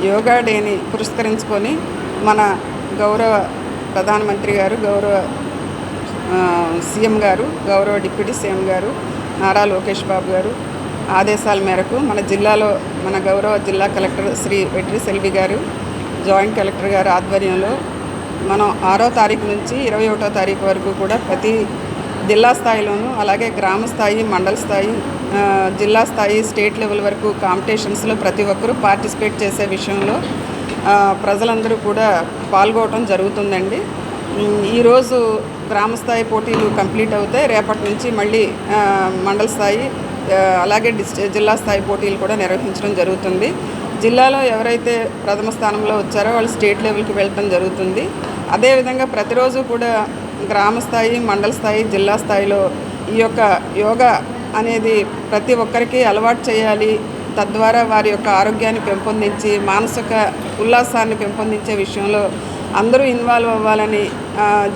యోగా డేని పురస్కరించుకొని మన గౌరవ ప్రధానమంత్రి గారు, గౌరవ సీఎం గారు, గౌరవ డిప్యూటీ సీఎం గారు నారా లోకేష్ బాబు గారు ఆదేశాల మేరకు మన జిల్లాలో మన గౌరవ జిల్లా కలెక్టర్ శ్రీ వెట్రి సెల్వి గారు, జాయింట్ కలెక్టర్ గారు ఆధ్వర్యంలో మనం 6వ తారీఖు నుంచి 21వ తారీఖు వరకు కూడా ప్రతి జిల్లా స్థాయిలోనూ, అలాగే గ్రామ స్థాయి, మండల స్థాయి, జిల్లా స్థాయి, స్టేట్ లెవెల్ వరకు కాంపిటీషన్స్లో ప్రతి ఒక్కరూ పార్టిసిపేట్ చేసే విషయంలో ప్రజలందరూ కూడా పాల్గొనడం జరుగుతుందండి. ఈరోజు గ్రామ స్థాయి పోటీలు కంప్లీట్ అవుతాయి. రేపటి నుంచి మళ్ళీ మండల స్థాయి, అలాగే జిల్లా స్థాయి పోటీలు కూడా నిర్వహించడం జరుగుతుంది. జిల్లాలో ఎవరైతే ప్రథమ స్థానంలో వచ్చారో వాళ్ళు స్టేట్ లెవెల్కి వెళ్ళటం జరుగుతుంది. అదేవిధంగా ప్రతిరోజు కూడా గ్రామ స్థాయి, మండల స్థాయి, జిల్లా స్థాయిలో ఈ యొక్క యోగా అనేది ప్రతి ఒక్కరికి అలవాటు చేయాలి. తద్వారా వారి యొక్క ఆరోగ్యాన్ని పెంపొందించి మానసిక ఉల్లాసాన్ని పెంపొందించే విషయంలో అందరూ ఇన్వాల్వ్ అవ్వాలని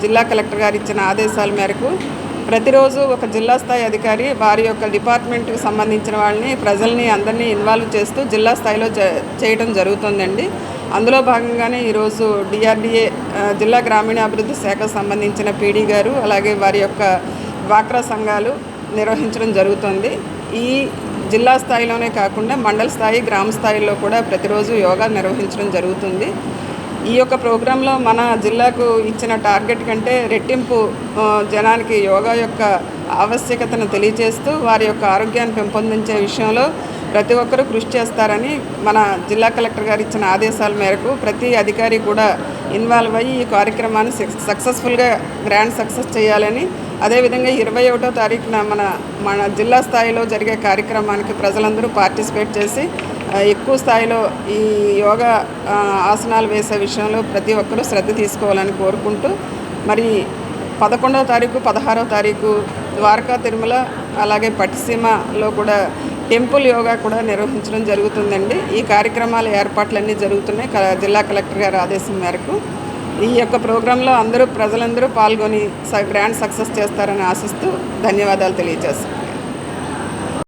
జిల్లా కలెక్టర్ గారు ఇచ్చిన ఆదేశాల మేరకు ప్రతిరోజు ఒక జిల్లా స్థాయి అధికారి వారి యొక్క డిపార్ట్మెంట్కి సంబంధించిన వాళ్ళని, ప్రజల్ని అందరినీ ఇన్వాల్వ్ చేస్తూ జిల్లా స్థాయిలో చేయడం జరుగుతుందండి. అందులో భాగంగానే ఈరోజు డిఆర్డిఏ జిల్లా గ్రామీణాభివృద్ధి శాఖకు సంబంధించిన పీడీ గారు, అలాగే వారి యొక్క డ్వాక్రా సంఘాలు నిర్వహించడం జరుగుతుంది. ఈ జిల్లా స్థాయిలోనే కాకుండా మండల స్థాయి, గ్రామ స్థాయిలో కూడా ప్రతిరోజు యోగా నిర్వహించడం జరుగుతుంది. ఈ యొక్క ప్రోగ్రాంలో మన జిల్లాకు ఇచ్చిన టార్గెట్ కంటే రెట్టింపు జనానికి యోగా యొక్క ఆవశ్యకతను తెలియజేస్తూ వారి యొక్క ఆరోగ్యాన్ని పెంపొందించే విషయంలో ప్రతి ఒక్కరూ కృషి చేస్తారని మన జిల్లా కలెక్టర్ గారు ఇచ్చిన ఆదేశాల మేరకు ప్రతి అధికారి కూడా ఇన్వాల్వ్ అయ్యి ఈ కార్యక్రమాన్ని సక్సెస్ఫుల్గా గ్రాండ్ సక్సెస్ చేయాలని, అదేవిధంగా 21వ తారీఖున మన జిల్లా స్థాయిలో జరిగే కార్యక్రమానికి ప్రజలందరూ పార్టిసిపేట్ చేసి ఎక్కువ స్థాయిలో ఈ యోగా ఆసనాలు వేసే విషయంలో ప్రతి ఒక్కరూ శ్రద్ధ తీసుకోవాలని కోరుకుంటూ, మరి 11వ తారీఖు, 16వ తారీఖు ద్వారకా, తిరుమల, అలాగే పట్టిసీమలో కూడా టెంపుల్ యోగా కూడా నిర్వహించడం జరుగుతుందండి. ఈ కార్యక్రమాల ఏర్పాట్లన్నీ జరుగుతున్నాయి జిల్లా కలెక్టర్ గారి ఆదేశం మేరకు. ఈ యొక్క ప్రోగ్రాంలో ప్రజలందరూ పాల్గొని గ్రాండ్ సక్సెస్ చేస్తారని ఆశిస్తూ ధన్యవాదాలు తెలియజేస్తాను.